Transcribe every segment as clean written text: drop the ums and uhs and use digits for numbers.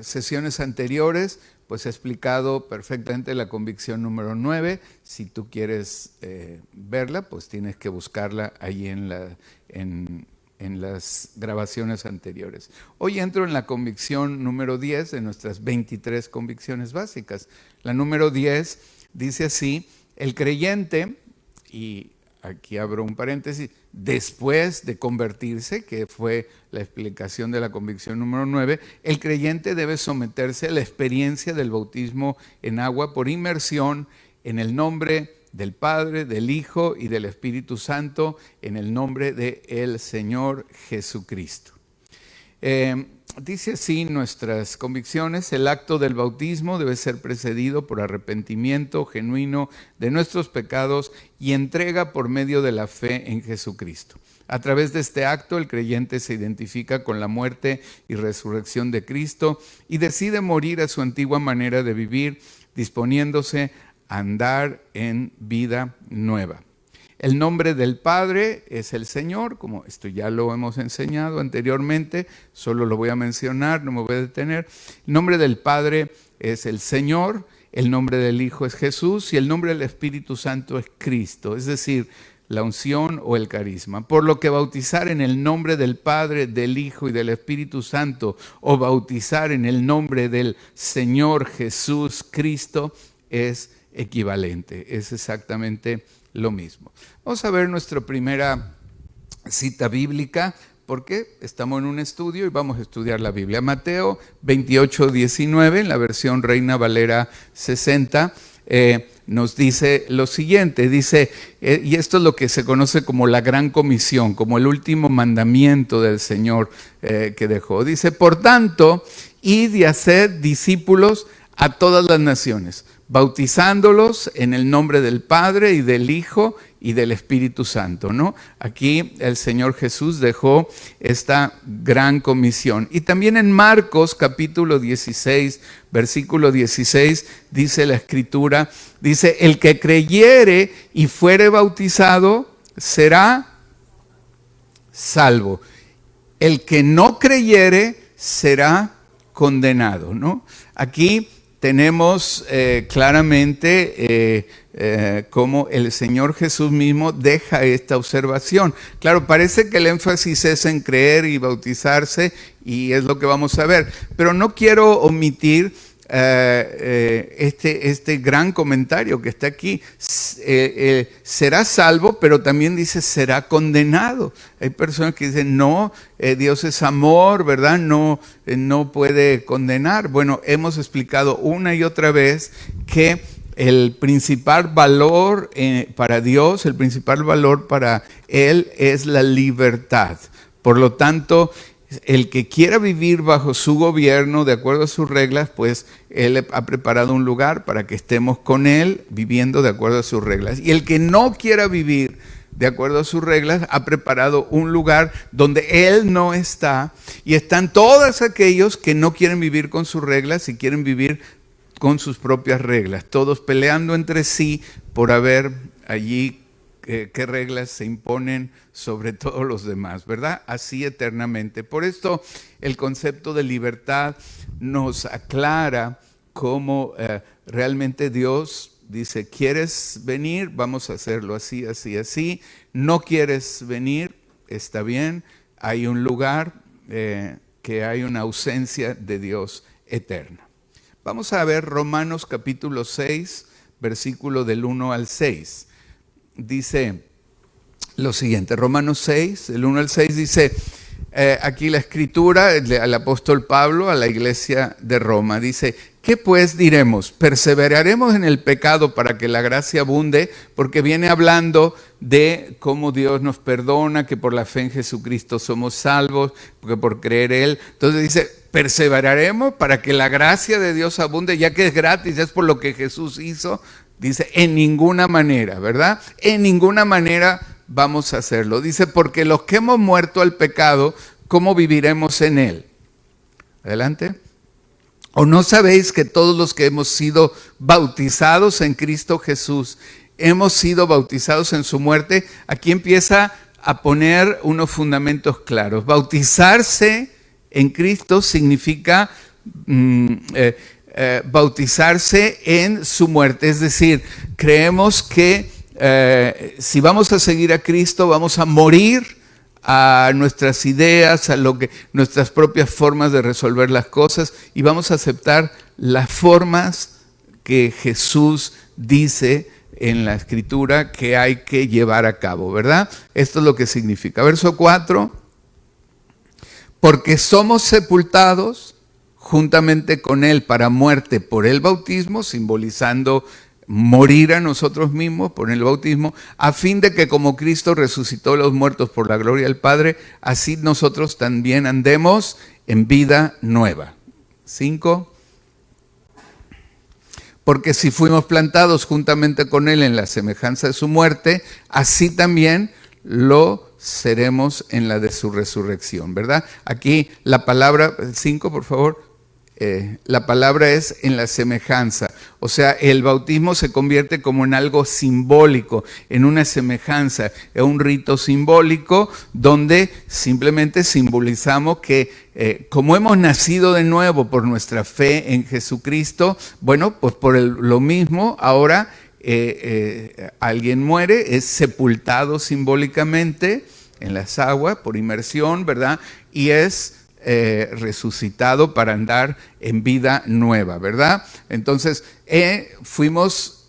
sesiones anteriores, pues he explicado perfectamente la convicción número 9. Si tú quieres verla, pues tienes que buscarla ahí en las grabaciones anteriores. Hoy entro en la convicción número 10 de nuestras 23 convicciones básicas. La número 10 dice así: el creyente, y aquí abro un paréntesis, después de convertirse, que fue la explicación de la convicción número 9, el creyente debe someterse a la experiencia del bautismo en agua por inmersión en el nombre del Padre, del Hijo y del Espíritu Santo, en el nombre del Señor Jesucristo. Dice así nuestras convicciones: el acto del bautismo debe ser precedido por arrepentimiento genuino de nuestros pecados y entrega por medio de la fe en Jesucristo. A través de este acto, el creyente se identifica con la muerte y resurrección de Cristo y decide morir a su antigua manera de vivir, disponiéndose a andar en vida nueva. El nombre del Padre es el Señor, como esto ya lo hemos enseñado anteriormente, solo lo voy a mencionar, no me voy a detener. El nombre del Padre es el Señor, el nombre del Hijo es Jesús y el nombre del Espíritu Santo es Cristo, es decir, la unción o el carisma. Por lo que bautizar en el nombre del Padre, del Hijo y del Espíritu Santo, o bautizar en el nombre del Señor Jesús Cristo, es equivalente, es exactamente lo mismo. Vamos a ver nuestra primera cita bíblica, porque estamos en un estudio y vamos a estudiar la Biblia. Mateo 28:19, en la versión Reina Valera 60, nos dice lo siguiente, dice, y esto es lo que se conoce como la Gran Comisión, como el último mandamiento del Señor que dejó. Dice: por tanto, id y haced discípulos a todas las naciones, bautizándolos en el nombre del Padre y del Hijo y del Espíritu Santo, ¿no? Aquí el Señor Jesús dejó esta gran comisión. Y también en Marcos capítulo 16, versículo 16, dice la Escritura, dice: el que creyere y fuere bautizado será salvo. El que no creyere será condenado, ¿no? Aquí tenemos claramente cómo el Señor Jesús mismo deja esta observación. Claro, parece que el énfasis es en creer y bautizarse, y es lo que vamos a ver. Pero no quiero omitir este gran comentario que está aquí. Será salvo, pero también dice será condenado. Hay personas que dicen no, Dios es amor, ¿verdad? No puede condenar. Bueno, hemos explicado una y otra vez que el principal valor para Dios, el principal valor para Él es la libertad. Por lo tanto, el que quiera vivir bajo su gobierno, de acuerdo a sus reglas, pues Él ha preparado un lugar para que estemos con Él, viviendo de acuerdo a sus reglas. Y el que no quiera vivir de acuerdo a sus reglas, ha preparado un lugar donde Él no está. Y están todos aquellos que no quieren vivir con sus reglas y quieren vivir con sus propias reglas. Todos peleando entre sí por haber allí qué reglas se imponen sobre todos los demás, ¿verdad? Así eternamente. Por esto el concepto de libertad nos aclara cómo realmente Dios dice: ¿quieres venir? Vamos a hacerlo así, así, así. ¿No quieres venir? Está bien. Hay un lugar que hay una ausencia de Dios eterna. Vamos a ver Romanos capítulo 6, versículo del 1 al 6. Dice lo siguiente, Romanos 6, del 1 al 6 dice, aquí la Escritura, al apóstol Pablo, a la iglesia de Roma, dice: ¿qué pues diremos? ¿Perseveraremos en el pecado para que la gracia abunde? Porque viene hablando de cómo Dios nos perdona, que por la fe en Jesucristo somos salvos, porque por creer Él. Entonces dice: ¿perseveraremos para que la gracia de Dios abunde? Ya que es gratis, es por lo que Jesús hizo. Dice: en ninguna manera, ¿verdad? En ninguna manera vamos a hacerlo. Dice: porque los que hemos muerto al pecado, ¿cómo viviremos en él? Adelante. ¿O no sabéis que todos los que hemos sido bautizados en Cristo Jesús, hemos sido bautizados en su muerte? Aquí empieza a poner unos fundamentos claros. Bautizarse en Cristo significa bautizarse en su muerte. Es decir, creemos que si vamos a seguir a Cristo, vamos a morir a nuestras ideas, a nuestras propias formas de resolver las cosas, y vamos a aceptar las formas que Jesús dice en la Escritura que hay que llevar a cabo, ¿verdad? Esto es lo que significa. Verso 4, porque somos sepultados juntamente con Él para muerte por el bautismo, simbolizando morir a nosotros mismos por el bautismo, a fin de que como Cristo resucitó a los muertos por la gloria del Padre, así nosotros también andemos en vida nueva. 5. Porque si fuimos plantados juntamente con Él en la semejanza de su muerte, así también lo seremos en la de su resurrección, ¿verdad? Aquí la palabra, 5 por favor, la palabra es en la semejanza. O sea, el bautismo se convierte como en algo simbólico, en una semejanza, en un rito simbólico donde simplemente simbolizamos que como hemos nacido de nuevo por nuestra fe en Jesucristo, bueno, pues por lo mismo ahora alguien muere, es sepultado simbólicamente en las aguas por inmersión, ¿verdad? Y es resucitado para andar en vida nueva, ¿verdad? Entonces, fuimos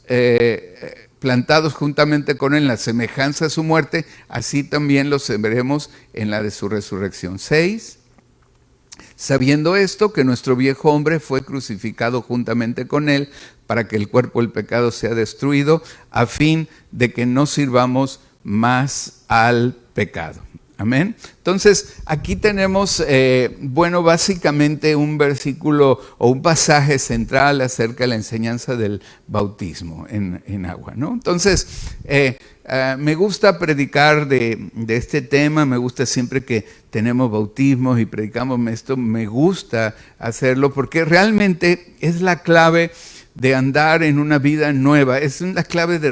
plantados juntamente con Él en la semejanza de su muerte, así también los veremos en la de su resurrección. 6. Sabiendo esto, que nuestro viejo hombre fue crucificado juntamente con Él, para que el cuerpo del pecado sea destruido, a fin de que no sirvamos más al pecado. Amén. Entonces, aquí tenemos, básicamente un versículo o un pasaje central acerca de la enseñanza del bautismo en agua, ¿no? Entonces, me gusta predicar de este tema, me gusta siempre que tenemos bautismos y predicamos esto, me gusta hacerlo porque realmente es la clave de andar en una vida nueva, es la clave de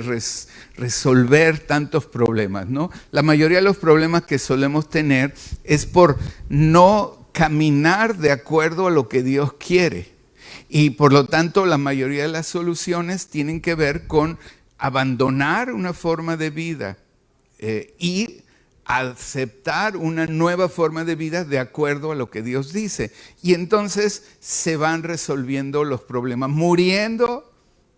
resolver tantos problemas, ¿no? La mayoría de los problemas que solemos tener es por no caminar de acuerdo a lo que Dios quiere. Y por lo tanto, la mayoría de las soluciones tienen que ver con abandonar una forma de vida y aceptar una nueva forma de vida de acuerdo a lo que Dios dice. Y entonces se van resolviendo los problemas, muriendo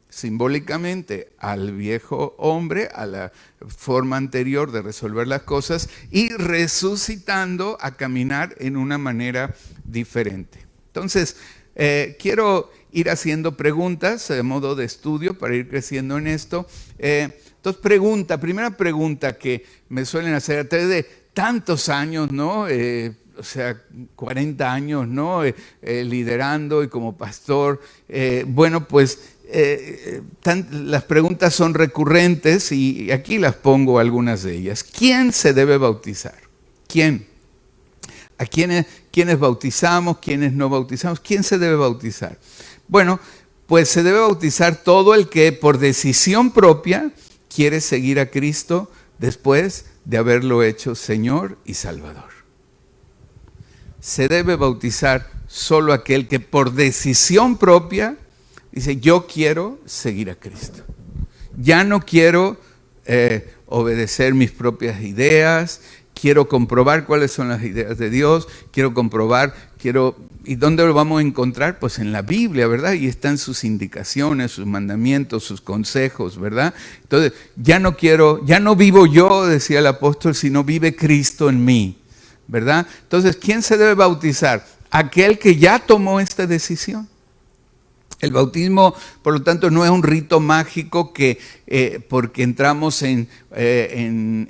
simbólicamente al viejo hombre, a la forma anterior de resolver las cosas, y resucitando a caminar en una manera diferente. Entonces, quiero ir haciendo preguntas de modo de estudio para ir creciendo en esto. Entonces, primera pregunta que me suelen hacer a través de tantos años, ¿no? 40 años, ¿no? Liderando y como pastor. Las preguntas son recurrentes y aquí las pongo algunas de ellas. ¿Quién se debe bautizar? ¿Quién? ¿A quiénes bautizamos? ¿Quiénes no bautizamos? ¿Quién se debe bautizar? Bueno, pues se debe bautizar todo el que por decisión propia quiere seguir a Cristo después de haberlo hecho Señor y Salvador. Se debe bautizar solo aquel que por decisión propia dice, yo quiero seguir a Cristo. Ya no quiero obedecer mis propias ideas, quiero comprobar cuáles son las ideas de Dios, ¿y dónde lo vamos a encontrar? Pues en la Biblia, ¿verdad? Y están sus indicaciones, sus mandamientos, sus consejos, ¿verdad? Entonces, ya no vivo yo, decía el apóstol, sino vive Cristo en mí, ¿verdad? Entonces, ¿quién se debe bautizar? Aquel que ya tomó esta decisión. El bautismo, por lo tanto, no es un rito mágico que porque entramos en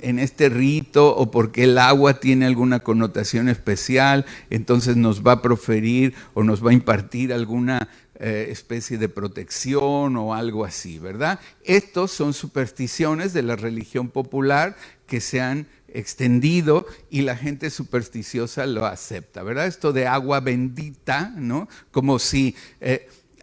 este rito o porque el agua tiene alguna connotación especial, entonces nos va a proferir o nos va a impartir alguna especie de protección o algo así, ¿verdad? Estos son supersticiones de la religión popular que se han extendido y la gente supersticiosa lo acepta, ¿verdad? Esto de agua bendita, ¿no? Como si...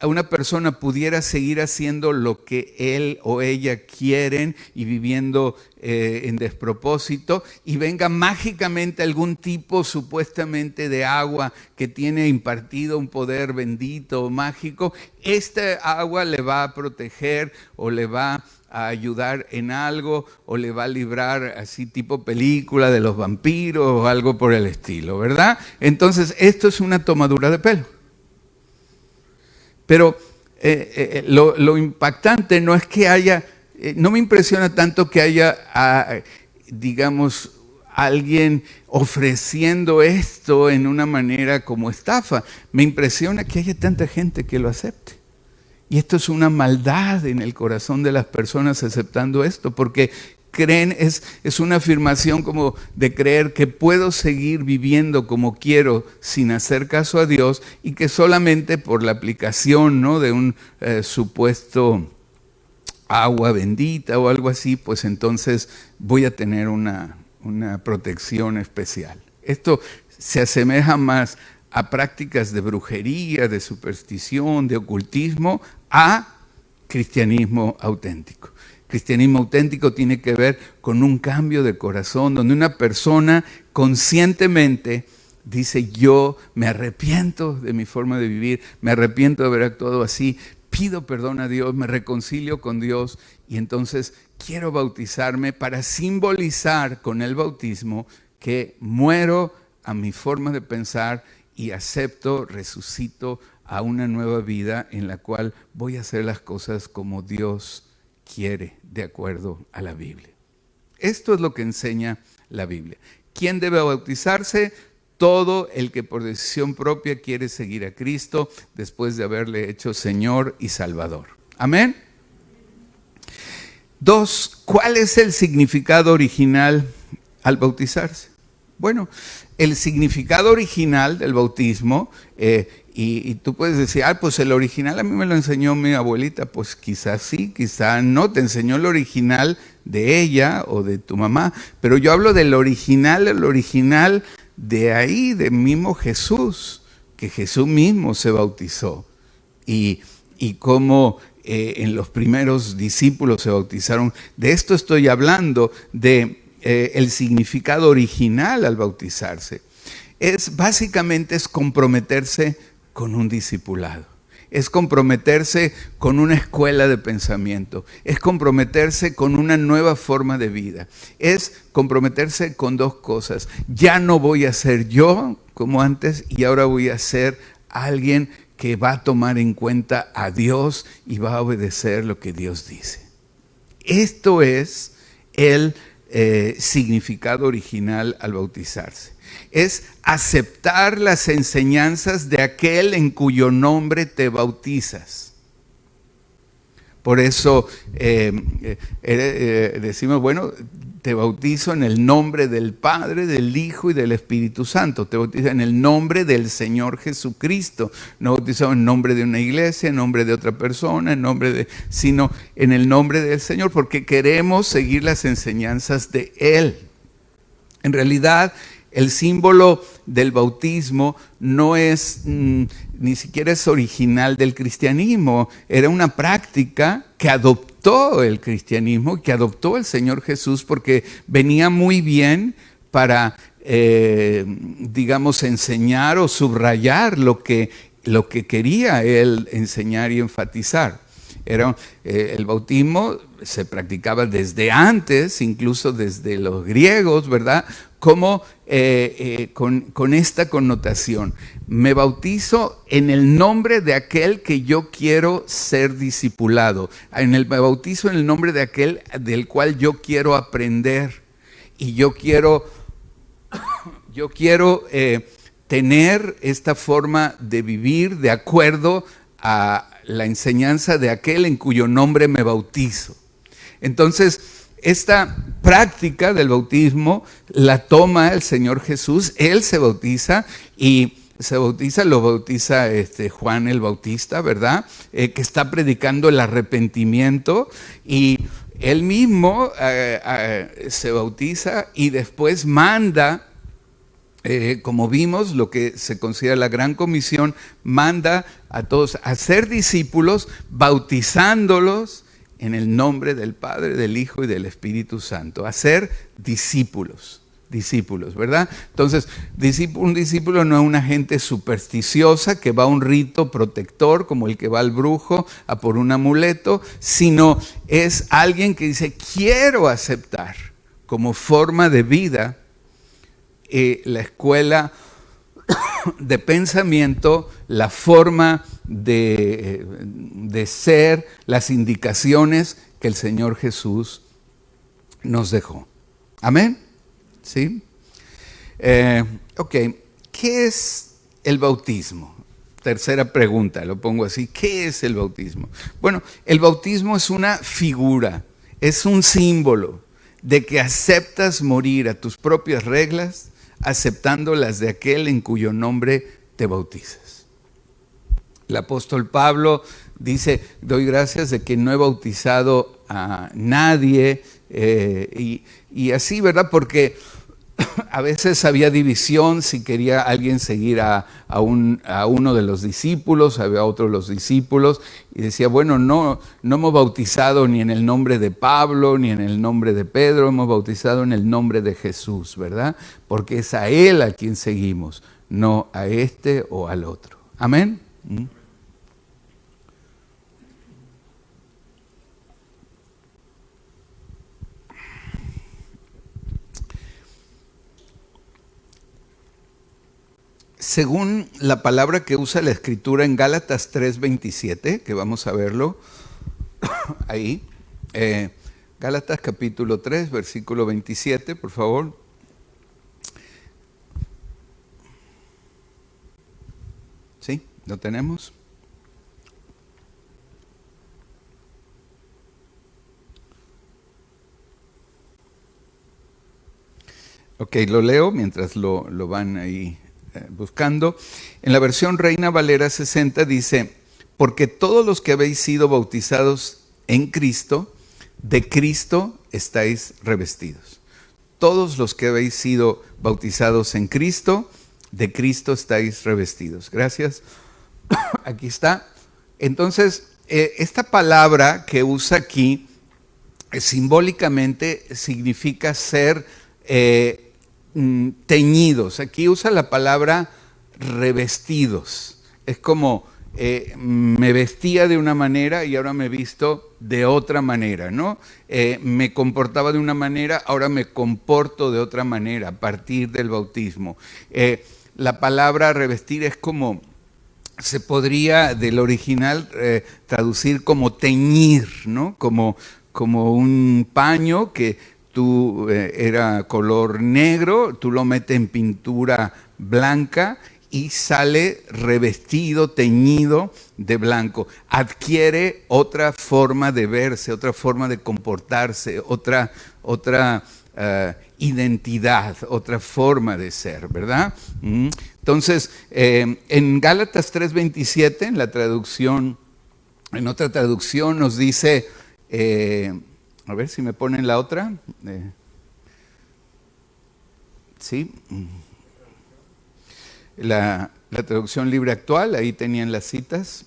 una persona pudiera seguir haciendo lo que él o ella quieren y viviendo en despropósito, y venga mágicamente algún tipo supuestamente de agua que tiene impartido un poder bendito o mágico, esta agua le va a proteger o le va a ayudar en algo o le va a librar, así tipo película de los vampiros o algo por el estilo, ¿verdad? Entonces esto es una tomadura de pelo. Pero lo impactante no es que haya, no me impresiona tanto que haya, digamos, alguien ofreciendo esto en una manera como estafa. Me impresiona que haya tanta gente que lo acepte. Y esto es una maldad en el corazón de las personas aceptando esto, porque creen, es una afirmación como de creer que puedo seguir viviendo como quiero sin hacer caso a Dios, y que solamente por la aplicación, ¿no?, de un supuesto agua bendita o algo así, pues entonces voy a tener una protección especial. Esto se asemeja más a prácticas de brujería, de superstición, de ocultismo, a cristianismo auténtico. Cristianismo auténtico tiene que ver con un cambio de corazón, donde una persona conscientemente dice: yo me arrepiento de mi forma de vivir, me arrepiento de haber actuado así, pido perdón a Dios, me reconcilio con Dios, y entonces quiero bautizarme para simbolizar con el bautismo que muero a mi forma de pensar y acepto, resucito a una nueva vida en la cual voy a hacer las cosas como Dios quiere, de acuerdo a la Biblia. Esto es lo que enseña la Biblia. ¿Quién debe bautizarse? Todo el que por decisión propia quiere seguir a Cristo después de haberle hecho Señor y Salvador. Amén. 2. ¿Cuál es el significado original al bautizarse? Bueno, el significado original del bautismo, y tú puedes decir: pues el original a mí me lo enseñó mi abuelita. Pues quizás sí, quizás no, te enseñó el original de ella o de tu mamá, pero yo hablo del original, el original de ahí, de mismo Jesús, que Jesús mismo se bautizó, y cómo en los primeros discípulos se bautizaron. De esto estoy hablando, de el significado original al bautizarse. Básicamente es comprometerse con un discipulado, es comprometerse con una escuela de pensamiento, es comprometerse con una nueva forma de vida, es comprometerse con dos cosas: ya no voy a ser yo como antes, y ahora voy a ser alguien que va a tomar en cuenta a Dios y va a obedecer lo que Dios dice. Esto es el significado original al bautizarse. Es aceptar las enseñanzas de aquel en cuyo nombre te bautizas. Por eso decimos: bueno, te bautizo en el nombre del Padre, del Hijo y del Espíritu Santo. Te bautizo en el nombre del Señor Jesucristo. No bautizamos en nombre de una iglesia, en nombre de otra persona, sino en el nombre del Señor, porque queremos seguir las enseñanzas de Él. En realidad, el símbolo del bautismo no es, ni siquiera es original del cristianismo. Era una práctica que adoptó el cristianismo, que adoptó el Señor Jesús, porque venía muy bien para, digamos, enseñar o subrayar lo que quería Él enseñar y enfatizar. El bautismo se practicaba desde antes, incluso desde los griegos, ¿verdad? Como con esta connotación: me bautizo en el nombre de aquel que yo quiero ser discipulado, me bautizo en el nombre de aquel del cual yo quiero aprender, y yo quiero tener esta forma de vivir de acuerdo a la enseñanza de aquel en cuyo nombre me bautizo. Entonces, esta práctica del bautismo la toma el Señor Jesús. Él se bautiza, lo bautiza Juan el Bautista, ¿verdad? Que está predicando el arrepentimiento, y él mismo se bautiza y después manda como vimos, lo que se considera la Gran Comisión manda a todos a ser discípulos, bautizándolos en el nombre del Padre, del Hijo y del Espíritu Santo. A ser discípulos, ¿verdad? Entonces, un discípulo no es una gente supersticiosa que va a un rito protector como el que va al brujo a por un amuleto, sino es alguien que dice, quiero aceptar como forma de vida la escuela de pensamiento, la forma de ser, las indicaciones que el Señor Jesús nos dejó. ¿Amén? ¿Sí? Ok, ¿qué es el bautismo? Tercera pregunta, lo pongo así, ¿qué es el bautismo? Bueno, el bautismo es una figura, es un símbolo de que aceptas morir a tus propias reglas, aceptando las de aquel en cuyo nombre te bautizas. El apóstol Pablo dice, doy gracias de que no he bautizado a nadie, y así, ¿verdad? Porque a veces había división si quería alguien seguir a uno de los discípulos, había otro de los discípulos, y decía, bueno, no hemos bautizado ni en el nombre de Pablo, ni en el nombre de Pedro, hemos bautizado en el nombre de Jesús, ¿verdad? Porque es a Él a quien seguimos, no a este o al otro. ¿Amén? Según la palabra que usa la Escritura en Gálatas 3:27, que vamos a verlo ahí, Gálatas capítulo 3, versículo 27, por favor. ¿Sí? ¿Lo tenemos? Ok, lo leo mientras lo van ahí buscando. En la versión Reina Valera 60 dice, porque todos los que habéis sido bautizados en Cristo, de Cristo estáis revestidos. Todos los que habéis sido bautizados en Cristo, de Cristo estáis revestidos. Gracias. Aquí está. Entonces, esta palabra que usa aquí, simbólicamente significa ser teñidos. Aquí usa la palabra revestidos. Es como me vestía de una manera y ahora me visto de otra manera, ¿no? Me comportaba de una manera, ahora me comporto de otra manera a partir del bautismo. La palabra revestir es como, se podría del original traducir como teñir, ¿no? Como un paño que era color negro, tú lo metes en pintura blanca y sale revestido, teñido de blanco. Adquiere otra forma de verse, otra forma de comportarse, otra identidad, otra forma de ser, ¿verdad? Entonces, en Gálatas 3:27, en la traducción, en otra traducción nos dice, a ver si me ponen la otra. Sí. La traducción libre actual, ahí tenían las citas.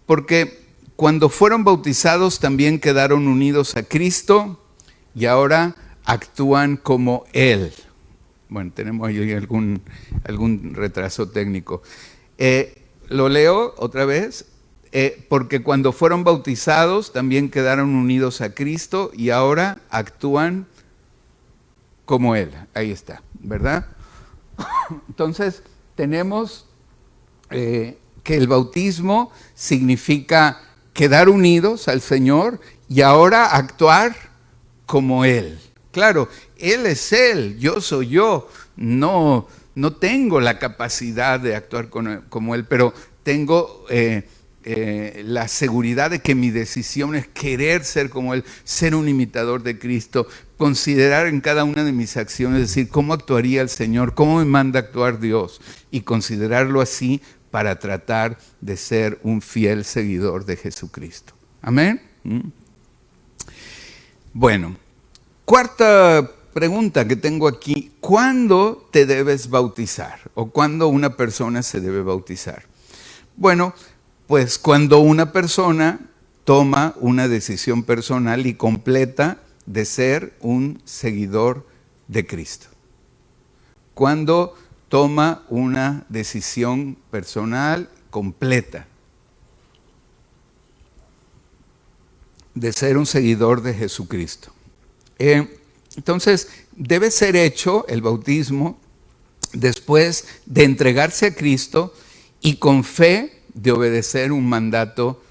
Porque cuando fueron bautizados también quedaron unidos a Cristo y ahora actúan como Él. Bueno, tenemos ahí algún retraso técnico. Lo leo otra vez. Porque cuando fueron bautizados también quedaron unidos a Cristo y ahora actúan como Él. Ahí está, ¿verdad? Entonces, tenemos que el bautismo significa quedar unidos al Señor y ahora actuar como Él. Claro, Él es Él, yo soy yo. No tengo la capacidad de actuar como Él, pero tengo la seguridad de que mi decisión es querer ser como Él, ser un imitador de Cristo, considerar en cada una de mis acciones, decir, ¿cómo actuaría el Señor? ¿Cómo me manda actuar Dios? Y considerarlo así para tratar de ser un fiel seguidor de Jesucristo. ¿Amén? Bueno, cuarta pregunta que tengo aquí: ¿cuándo te debes bautizar? ¿O cuándo una persona se debe bautizar? Bueno, pues cuando una persona toma una decisión personal y completa de ser un seguidor de Cristo. Cuando toma una decisión personal completa de ser un seguidor de Jesucristo. Entonces, debe ser hecho el bautismo después de entregarse a Cristo y con fe de obedecer un mandato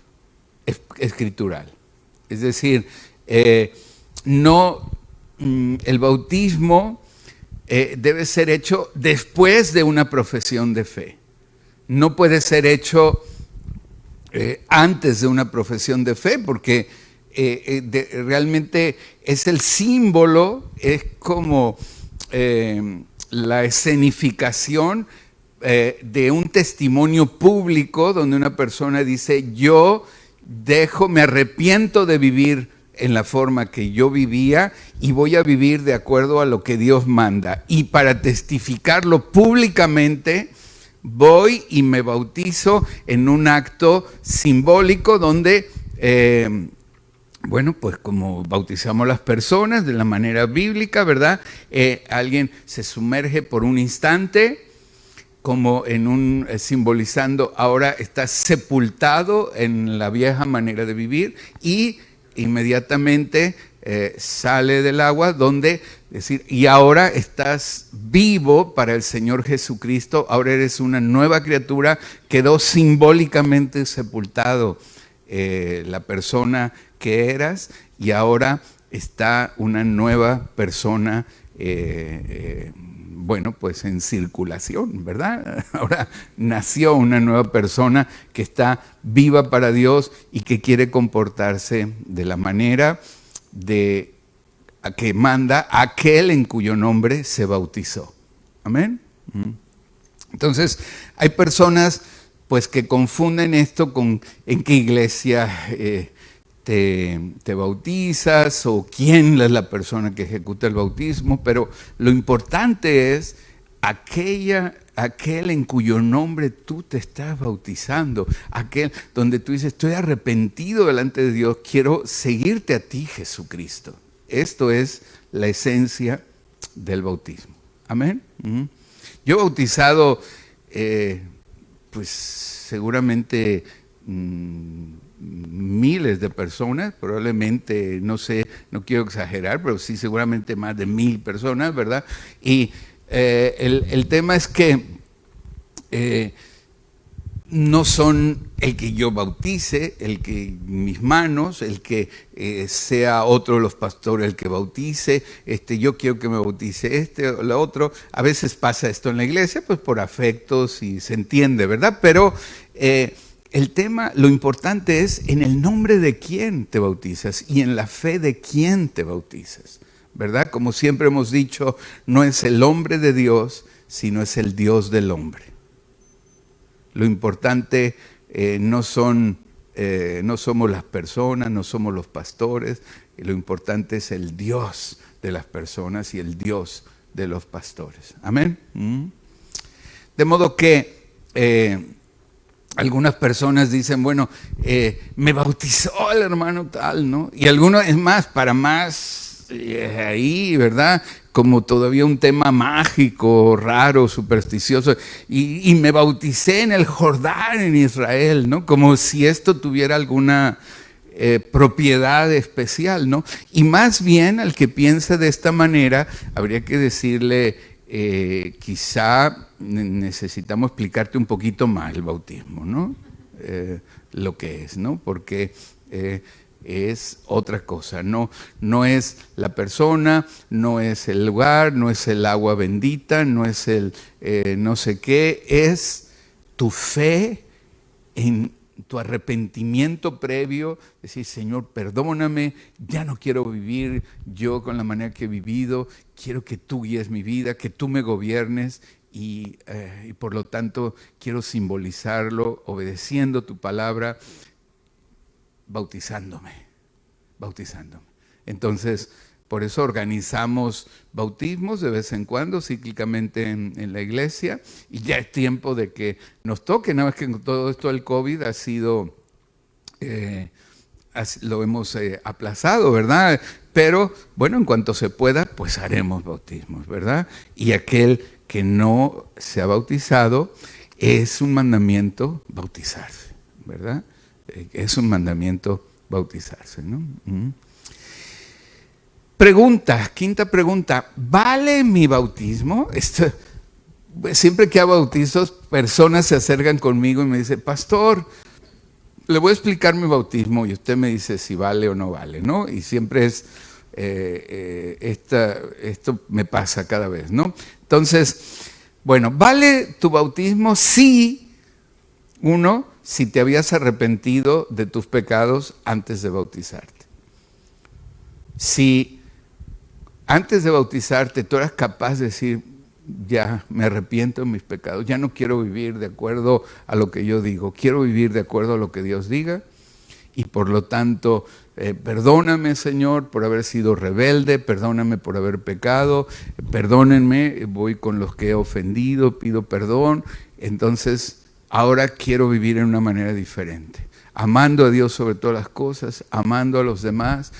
escritural. Es decir, el bautismo debe ser hecho después de una profesión de fe. No puede ser hecho antes de una profesión de fe, porque realmente es el símbolo, es como la escenificación de un testimonio público donde una persona dice: yo me arrepiento de vivir en la forma que yo vivía y voy a vivir de acuerdo a lo que Dios manda. Y para testificarlo públicamente, voy y me bautizo en un acto simbólico donde, bueno, pues como bautizamos las personas de la manera bíblica, ¿verdad? Alguien se sumerge por un instante, como simbolizando, ahora está sepultado en la vieja manera de vivir, y inmediatamente sale del agua, donde decir, y ahora estás vivo para el Señor Jesucristo, ahora eres una nueva criatura, quedó simbólicamente sepultado la persona que eras, y ahora está una nueva persona, bueno, pues en circulación, ¿verdad? Ahora nació una nueva persona que está viva para Dios y que quiere comportarse de la manera que manda aquel en cuyo nombre se bautizó. Amén. Entonces, hay personas pues que confunden esto con en qué iglesia te bautizas o quién es la persona que ejecuta el bautismo, pero lo importante es aquel en cuyo nombre tú te estás bautizando, aquel donde tú dices: estoy arrepentido delante de Dios, quiero seguirte a ti, Jesucristo. Esto es la esencia del bautismo. Amén. Yo he bautizado, pues seguramente miles de personas, probablemente, no sé, no quiero exagerar, pero sí seguramente más de 1000 personas, ¿verdad? Y el tema es que no son el que yo bautice, el que mis manos, el que sea otro de los pastores el que bautice, yo quiero que me bautice o lo otro. A veces pasa esto en la iglesia, pues por afectos y se entiende, ¿verdad? Pero el tema, lo importante es en el nombre de quién te bautizas y en la fe de quién te bautizas, ¿verdad? Como siempre hemos dicho, no es el hombre de Dios, sino es el Dios del hombre. Lo importante no somos las personas, no somos los pastores, lo importante es el Dios de las personas y el Dios de los pastores. Amén. De modo que algunas personas dicen: bueno, me bautizó el hermano tal, ¿no? Y algunos, es más, para más ahí, ¿verdad? Como todavía un tema mágico, raro, supersticioso, y me bauticé en el Jordán, en Israel, ¿no? Como si esto tuviera alguna propiedad especial, ¿no? Y más bien al que piensa de esta manera, habría que decirle, quizá necesitamos explicarte un poquito más el bautismo, ¿no? Lo que es, ¿no? Porque es otra cosa, no es la persona, no es el lugar, no es el agua bendita, no es el no sé qué, es tu fe en tu arrepentimiento previo, decir: Señor, perdóname, ya no quiero vivir yo con la manera que he vivido, quiero que tú guíes mi vida, que tú me gobiernes y por lo tanto quiero simbolizarlo obedeciendo tu palabra, bautizándome. Entonces, Por eso organizamos bautismos de vez en cuando, cíclicamente en la iglesia, y ya es tiempo de que nos toque. Nada más que con todo esto del COVID ha sido, lo hemos aplazado, ¿verdad? Pero bueno, en cuanto se pueda, pues haremos bautismos, ¿verdad? Y aquel que no se ha bautizado, es un mandamiento bautizarse, ¿verdad? Es un mandamiento bautizarse, ¿no? Pregunta, quinta pregunta, ¿vale mi bautismo? Siempre que hago bautizos, personas se acercan conmigo y me dicen, pastor, le voy a explicar mi bautismo y usted me dice si vale o no vale, ¿no? Y siempre es, esto me pasa cada vez, ¿no? Entonces, bueno, ¿vale tu bautismo? Sí, si te habías arrepentido de tus pecados antes de bautizarte. Si antes de bautizarte tú eras capaz de decir, ya me arrepiento de mis pecados, ya no quiero vivir de acuerdo a lo que yo digo, quiero vivir de acuerdo a lo que Dios diga, y por lo tanto, perdóname, Señor, por haber sido rebelde, perdóname por haber pecado, perdónenme, voy con los que he ofendido, pido perdón, entonces ahora quiero vivir en una manera diferente, amando a Dios sobre todas las cosas, amando a los demás,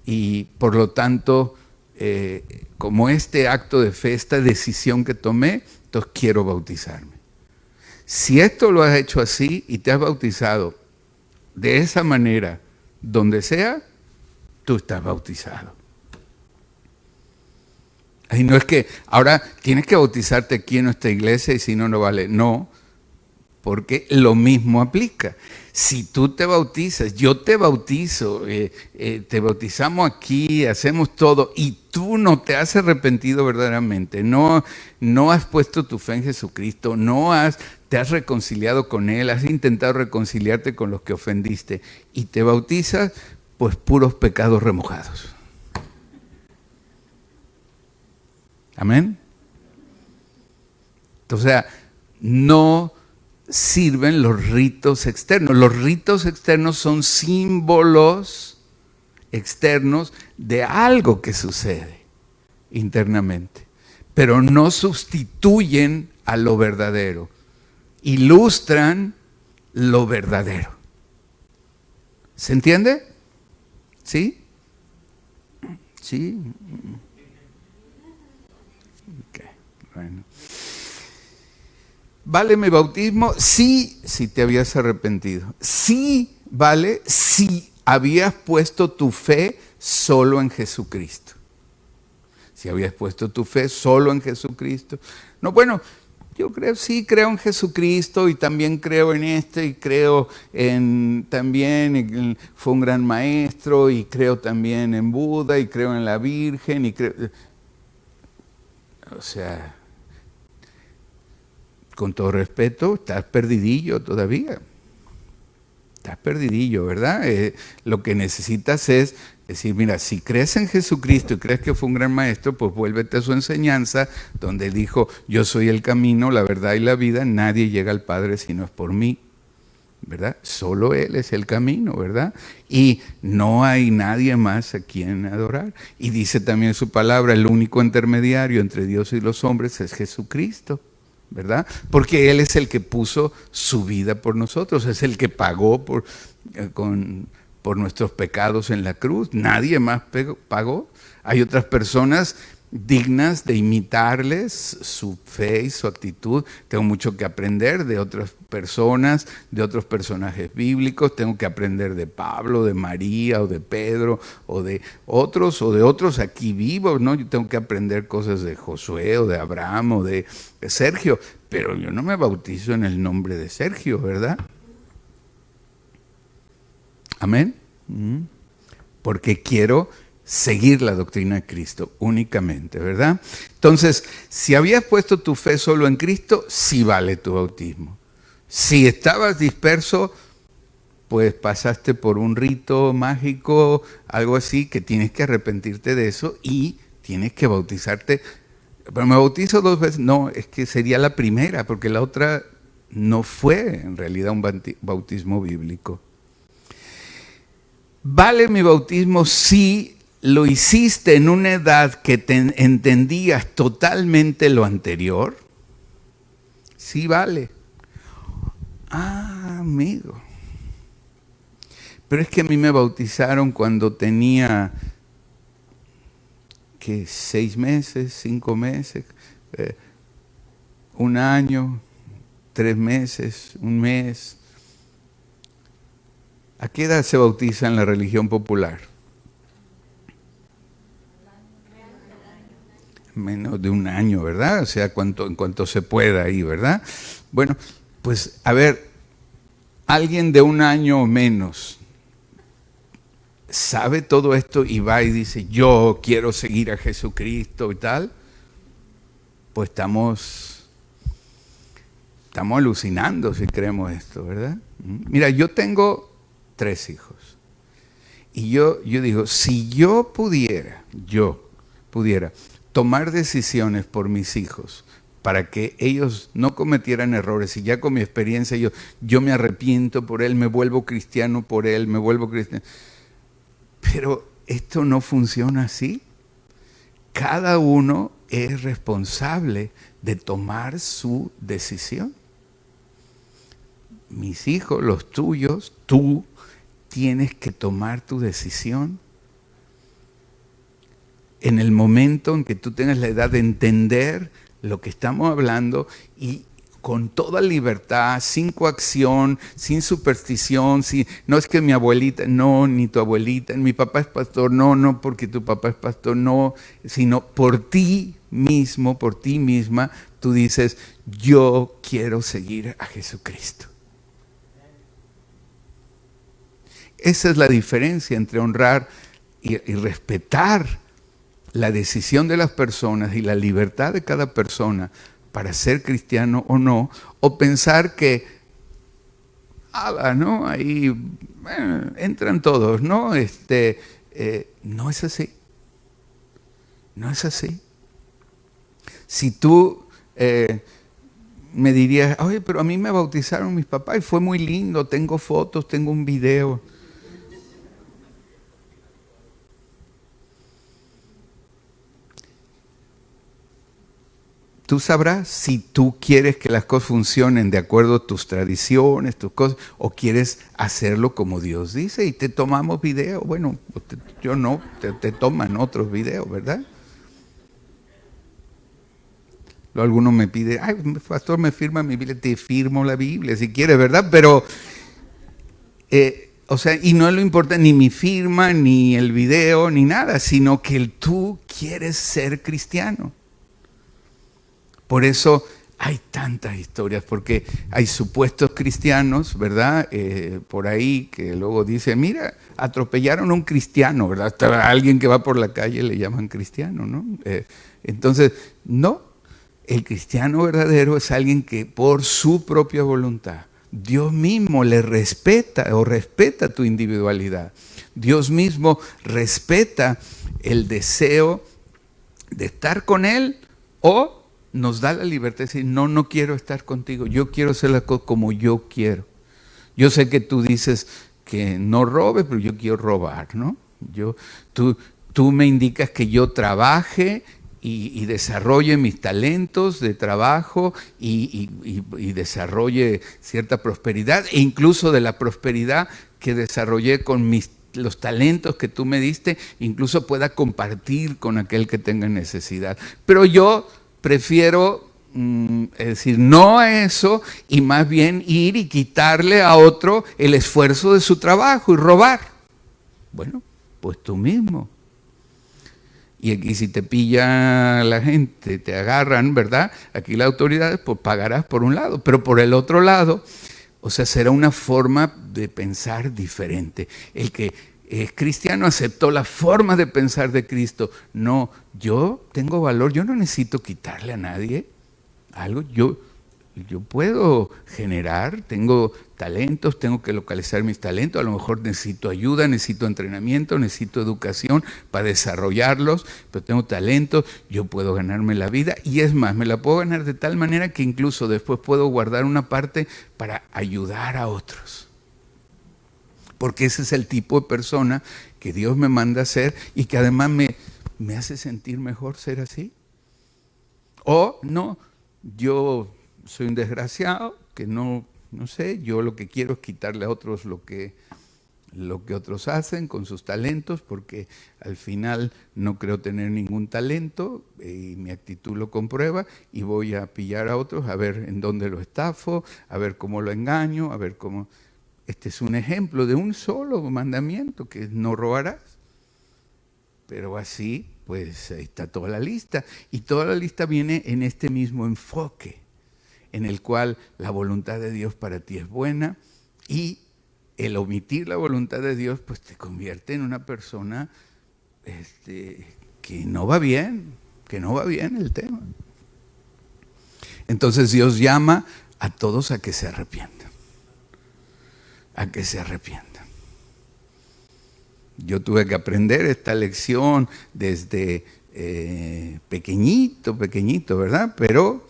y por lo tanto, como este acto de fe, esta decisión que tomé, entonces quiero bautizarme. Si esto lo has hecho así y te has bautizado de esa manera, donde sea, tú estás bautizado. Y no es que ahora tienes que bautizarte aquí en nuestra iglesia y si no, no vale. No, porque lo mismo aplica. Si tú te bautizas, yo te bautizo, te bautizamos aquí, hacemos todo, y tú no te has arrepentido verdaderamente, no has puesto tu fe en Jesucristo, te has reconciliado con Él, has intentado reconciliarte con los que ofendiste, y te bautizas, pues puros pecados remojados. Amén. O sea, no sirven los ritos externos. Los ritos externos son símbolos externos de algo que sucede internamente, pero no sustituyen a lo verdadero, ilustran lo verdadero. ¿Se entiende? ¿Sí? ¿Sí? Ok, bueno. ¿Vale mi bautismo? Sí, si te habías arrepentido. Sí, vale, si habías puesto tu fe solo en Jesucristo. Si habías puesto tu fe solo en Jesucristo. No, bueno, yo creo en Jesucristo y también creo en y creo también fue un gran maestro y creo también en Buda y creo en la Virgen y creo... O sea... Con todo respeto, estás perdidillo todavía. Estás perdidillo, ¿verdad? Lo que necesitas es decir, mira, si crees en Jesucristo y crees que fue un gran maestro, pues vuélvete a su enseñanza, donde dijo, yo soy el camino, la verdad y la vida, nadie llega al Padre si no es por mí, ¿verdad? Solo Él es el camino, ¿verdad? Y no hay nadie más a quien adorar. Y dice también su palabra, el único intermediario entre Dios y los hombres es Jesucristo, ¿verdad? Porque Él es el que puso su vida por nosotros, es el que pagó por nuestros pecados en la cruz. Nadie más pagó. Hay otras personas dignas de imitarles su fe y su actitud. Tengo mucho que aprender de otras personas, de otros personajes bíblicos. Tengo que aprender de Pablo, de María o de Pedro o de otros aquí vivos, ¿no? Yo tengo que aprender cosas de Josué o de Abraham o de Sergio, pero yo no me bautizo en el nombre de Sergio, ¿verdad? Amén. Porque quiero seguir la doctrina de Cristo únicamente, ¿verdad? Entonces, si habías puesto tu fe solo en Cristo, sí vale tu bautismo. Si estabas disperso, pues pasaste por un rito mágico, algo así, que tienes que arrepentirte de eso y tienes que bautizarte. Pero me bautizo 2 veces. No, es que sería la primera, porque la otra no fue en realidad un bautismo bíblico. ¿Vale mi bautismo? Sí, lo hiciste en una edad que entendías totalmente lo anterior, sí vale. Ah, amigo. Pero es que a mí me bautizaron cuando tenía, ¿qué? 6 meses, 5 meses, 1 año, 3 meses, 1 mes. ¿A qué edad se bautiza en la religión popular? Menos de 1 año, ¿verdad? O sea, en cuanto se pueda ahí, ¿verdad? Bueno, pues a ver, alguien de 1 año o menos sabe todo esto y va y dice, yo quiero seguir a Jesucristo y tal, pues estamos alucinando si creemos esto, ¿verdad? Mira, yo tengo 3 hijos. Y yo digo, si yo pudiera tomar decisiones por mis hijos para que ellos no cometieran errores, y ya con mi experiencia yo me arrepiento por él, me vuelvo cristiano por él, me vuelvo cristiano. Pero esto no funciona así. Cada uno es responsable de tomar su decisión. Mis hijos, los tuyos, tú tienes que tomar tu decisión. En el momento en que tú tengas la edad de entender lo que estamos hablando y con toda libertad, sin coacción, sin superstición, no es que mi abuelita, no, ni tu abuelita, mi papá es pastor, no porque tu papá es pastor, no, sino por ti mismo, por ti misma, tú dices, yo quiero seguir a Jesucristo. Esa es la diferencia entre honrar y respetar la decisión de las personas y la libertad de cada persona para ser cristiano o no, o pensar que, ¿no? Ahí entran todos, ¿no? No es así. No es así. Si tú me dirías, oye, pero a mí me bautizaron mis papás y fue muy lindo, tengo fotos, tengo un video. Tú sabrás si tú quieres que las cosas funcionen de acuerdo a tus tradiciones, tus cosas, o quieres hacerlo como Dios dice y te tomamos video. Bueno, yo no, te toman otros videos, ¿verdad? Luego alguno me pide, ay, pastor, me firma mi Biblia, te firmo la Biblia si quieres, ¿verdad? Pero, o sea, y no es lo importante ni mi firma, ni el video, ni nada, sino que tú quieres ser cristiano. Por eso hay tantas historias, porque hay supuestos cristianos, ¿verdad? Por ahí que luego dicen, mira, atropellaron a un cristiano, ¿verdad? A alguien que va por la calle le llaman cristiano, ¿no? Entonces, no, el cristiano verdadero es alguien que por su propia voluntad, Dios mismo le respeta o respeta tu individualidad. Dios mismo respeta el deseo de estar con Él o nos da la libertad de decir, no quiero estar contigo, yo quiero hacer las cosas como yo quiero. Yo sé que tú dices que no robes, pero yo quiero robar, ¿no? Tú me indicas que yo trabaje y desarrolle mis talentos de trabajo y desarrolle cierta prosperidad, e incluso de la prosperidad que desarrollé con los talentos que tú me diste, incluso pueda compartir con aquel que tenga necesidad. Pero yo prefiero decir no a eso y más bien ir y quitarle a otro el esfuerzo de su trabajo y robar. Bueno, pues tú mismo. Y aquí si te pilla la gente, te agarran, ¿verdad? Aquí las autoridades, pues pagarás por un lado, pero por el otro lado, o sea, será una forma de pensar diferente. El que es cristiano aceptó la forma de pensar de Cristo. No, yo tengo valor, yo no necesito quitarle a nadie algo. Yo puedo generar, tengo talentos, tengo que localizar mis talentos, a lo mejor necesito ayuda, necesito entrenamiento, necesito educación para desarrollarlos, pero tengo talentos, yo puedo ganarme la vida y es más, me la puedo ganar de tal manera que incluso después puedo guardar una parte para ayudar a otros. Porque ese es el tipo de persona que Dios me manda a hacer y que además me hace sentir mejor ser así. O no, yo soy un desgraciado que no sé, yo lo que quiero es quitarle a otros lo que otros hacen con sus talentos, porque al final no creo tener ningún talento y mi actitud lo comprueba, y voy a pillar a otros a ver en dónde lo estafo, a ver cómo lo engaño, a ver cómo... Este es un ejemplo de un solo mandamiento, que es no robarás. Pero así, pues ahí está toda la lista. Y toda la lista viene en este mismo enfoque, en el cual la voluntad de Dios para ti es buena, y el omitir la voluntad de Dios pues te convierte en una persona que no va bien el tema. Entonces Dios llama a todos a que se arrepientan. Yo tuve que aprender esta lección desde pequeñito, ¿verdad? Pero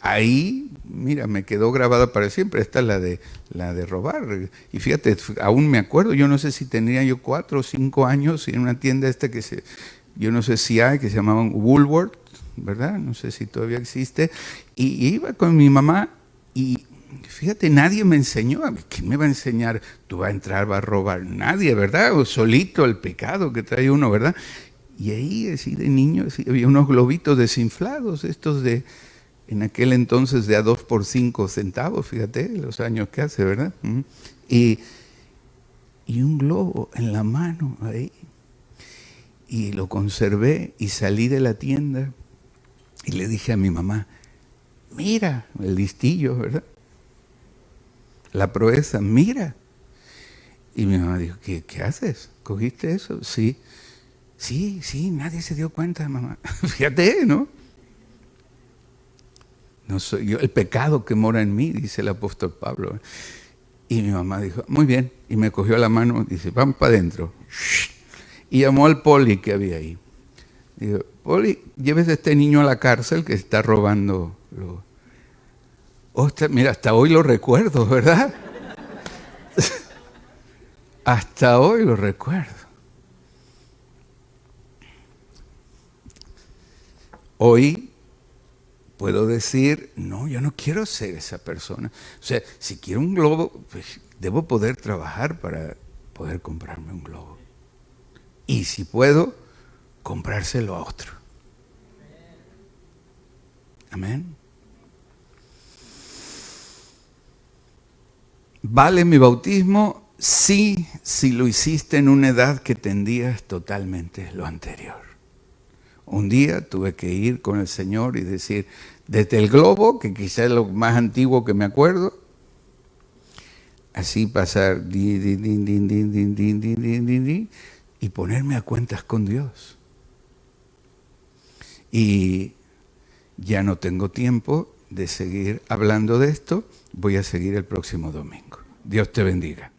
ahí, mira, me quedó grabada para siempre. Esta es la de robar. Y fíjate, aún me acuerdo, yo no sé si tenía yo 4 o 5 años, en una tienda yo no sé si hay, que se llamaban Woolworth, ¿verdad? No sé si todavía existe. Y iba con mi mamá y... Fíjate, nadie me enseñó. ¿Quién me va a enseñar? Tú vas a entrar, vas a robar. Nadie, ¿verdad? O solito el pecado que trae uno, ¿verdad? Y ahí, así de niño, así, había unos globitos desinflados, estos en aquel entonces de a 2 por 5 centavos, fíjate, los años que hace, ¿verdad? Y un globo en la mano ahí. Y lo conservé y salí de la tienda y le dije a mi mamá, mira, el listillo, ¿verdad? La proeza, mira. Y mi mamá dijo, ¿qué haces? ¿Cogiste eso? Sí, nadie se dio cuenta, mamá. Fíjate, ¿no? No soy yo, el pecado que mora en mí, dice el apóstol Pablo. Y mi mamá dijo, muy bien. Y me cogió la mano y dice, vamos para adentro. Y llamó al poli que había ahí. Dijo, poli, llévese a este niño a la cárcel que está robando Ostras, mira, hasta hoy lo recuerdo, ¿verdad? Hasta hoy lo recuerdo. Hoy puedo decir, no, yo no quiero ser esa persona. O sea, si quiero un globo, pues debo poder trabajar para poder comprarme un globo. Y si puedo, comprárselo a otro. Amén. ¿Vale mi bautismo? Sí, si lo hiciste en una edad que tendías totalmente lo anterior. Un día tuve que ir con el Señor y decir, desde el globo, que quizás es lo más antiguo que me acuerdo, así pasar y ponerme a cuentas con Dios. Y ya no tengo tiempo de seguir hablando de esto, voy a seguir el próximo domingo. Dios te bendiga.